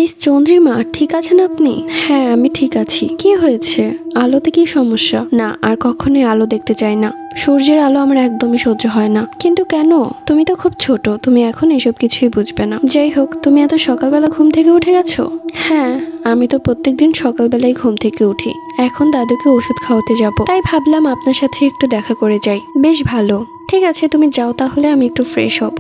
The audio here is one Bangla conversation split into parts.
মিস চন্দ্রিমা, ঠিক আছেন আপনি? হ্যাঁ, আমি ঠিক আছি। কি হয়েছে? আলোতে কি সমস্যা? না, আর কখনোই আলো দেখতে চাই না। সূর্যের আলো আমার একদমই সহ্য হয় না। কিন্তু কেন? তুমি তো খুব ছোট, তুমি এখন এসব কিছুই বুঝবে না। যাই হোক, তুমি এত সকালবেলা ঘুম থেকে উঠে গেছো? হ্যাঁ, আমি তো প্রত্যেকদিন সকালবেলায় ঘুম থেকে উঠি। এখন দাদুকে ওষুধ খাওয়াতে যাব, তাই ভাবলাম আপনার সাথে একটু দেখা করে যাই। বেশ ভালো। ঠিক আছে, তুমি যাও তাহলে, আমি একটু ফ্রেশ হব।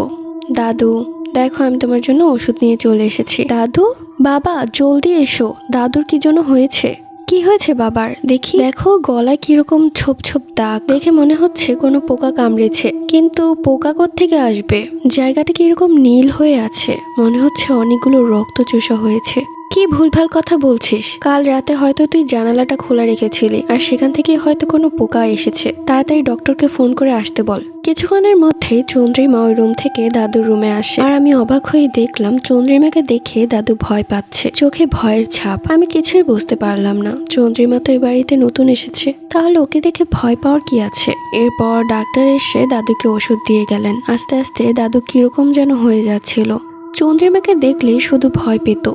দাদু, দেখো আমি তোমার জন্য ওষুধ নিয়ে চলে এসেছি। দাদু, বাবা জলদি এসো, দাদুর কি জন্য হয়েছে? কি হয়েছে বাবার? দেখি। দেখো গলায় কিরকম ছোপ ছোপ দাগ, দেখে মনে হচ্ছে কোনো পোকা কামড়েছে। কিন্তু পোকা কোত্থেকে আসবে? জায়গাটা কিরকম নীল হয়ে আছে, মনে হচ্ছে অনেকগুলো রক্ত চোষা হয়েছে। কি ভুলভাল কথা বলছিস? কাল রাতে হয়তো তুই জানালাটা খোলা রেখেছিলি, আর সেখান থেকে হয়তো কোনো পোকা এসেছে। তাড়াতাড়ি ডক্টরকে ফোন করে আসতে বল। কিছুক্ষণের মধ্যেই চন্দ্রিমা ওই রুম থেকে দাদুর রুমে আসে, আর আমি অবাক হয়ে দেখলাম চন্দ্রিমাকে দেখে দাদু ভয় পাচ্ছে, চোখে ভয়ের ছাপ। আমি কিছুই বুঝতে পারলাম না। চন্দ্রিমা তো এই বাড়িতে নতুন এসেছে, তাহলে ওকে দেখে ভয় পাওয়ার কি আছে? এরপর ডাক্তার এসে দাদুকে ওষুধ দিয়ে গেলেন। আস্তে আস্তে দাদু কিরকম যেন হয়ে যাচ্ছিল। চন্দ্রিমাকে দেখলেই শুধু ভয় পেত।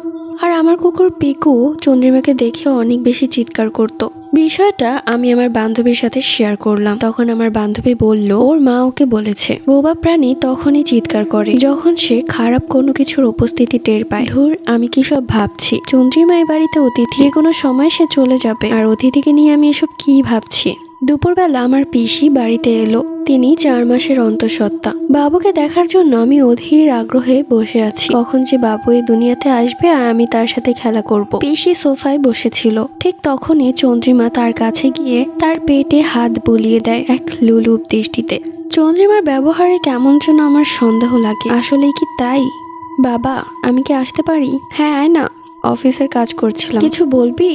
আর আমার কুকুর পিকু চন্দ্রিমাকে দেখে অনেক বেশি চিৎকার করত। বিষয়টা আমি আমার বান্ধবীর সাথে শেয়ার করলাম। তখন আমার বান্ধবী বলল ওর মা ওকে বলেছে বোবা প্রাণী তখনই চিৎকার করে যখন সে খারাপ কোনো কিছুর উপস্থিতি টের পায়। ধুর, আমি কি সব ভাবছি। চন্দ্রিমা এই বাড়িতে অতিথি, যে কোনো সময় সে চলে যাবে, আর অতিথিকে নিয়ে আমি এসব কি ভাবছি। দুপুরবেলা আমার পিসি বাড়িতে এলো। তিনি 4 মাসের অন্তঃসত্ত্বা। বাবুকে দেখার জন্য আমি অধীর আগ্রহে বসে আছি, কখন যে বাবু এই দুনিয়াতে আসবে আর আমি তার সাথে খেলা করব। পিসি সোফায় বসেছিল। ঠিক তখনই চন্দ্রিমা তার কাছে গিয়ে তার পেটে হাত বুলিয়ে দেয় এক লুলুপ দৃষ্টিতে। চন্দ্রিমার ব্যবহারে কেমন যেন আমার সন্দেহ লাগে। আসলেই কি তাই? বাবা, আমি কি আসতে পারি? হ্যাঁ, আয় না। অফিসের কাজ করছিলাম। কিছু বলবি?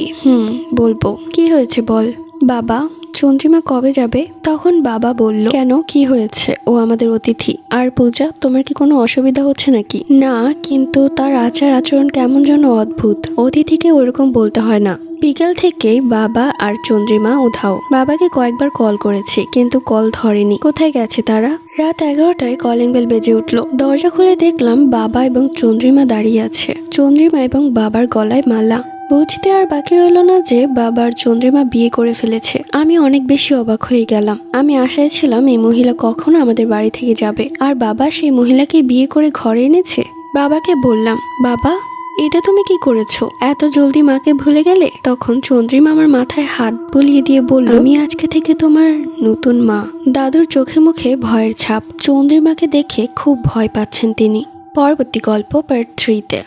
বলবো। কি হয়েছে বল। বাবা, চন্দ্রিমা কবে যাবে? তখন বাবা বলল, কেন, কি হয়েছে? ও আমাদের অতিথি। আর পূজা, তোমার কি কোনো অসুবিধা হচ্ছে নাকি? না, কিন্তু তার আচার আচরণ কেমন যেন অদ্ভুত। অতিথিকে ওরকম বলতে হয় না। বিকেল থেকেই বাবা আর চন্দ্রিমা উধাও। বাবাকে কয়েকবার কল করেছি, কিন্তু কল ধরেনি। কোথায় গেছে তারা? রাত 11টায় কলিং বেল বেজে উঠল। দরজা খুলে দেখলাম বাবা এবং চন্দ্রিমা দাঁড়িয়ে আছে। চন্দ্রিমা এবং বাবার গলায় মালা। বুঝতে আর বাকি রইল না যে বাবার চন্দ্রিমা বিয়ে করে ফেলেছে। আমি অনেক বেশি অবাক হয়ে গেলাম। আমি আশায় ছিলাম এই মহিলা কখনো আমাদের বাড়ি থেকে যাবে, আর বাবা সেই মহিলাকে বিয়ে করে ঘরে এনেছে। বাবাকে বললাম, বাবা, এটা তুমি কি করেছো? এত জলদি মাকে ভুলে গেলে? তখন চন্দ্রিমা আমার মাথায় হাত বুলিয়ে দিয়ে বলল, আমি আজকে থেকে তোমার নতুন মা। দাদুর চোখে মুখে ভয়ের ছাপ। চন্দ্রিমাকে দেখে খুব ভয় পাচ্ছেন তিনি। পরবর্তী গল্প পার্ট 3-তে।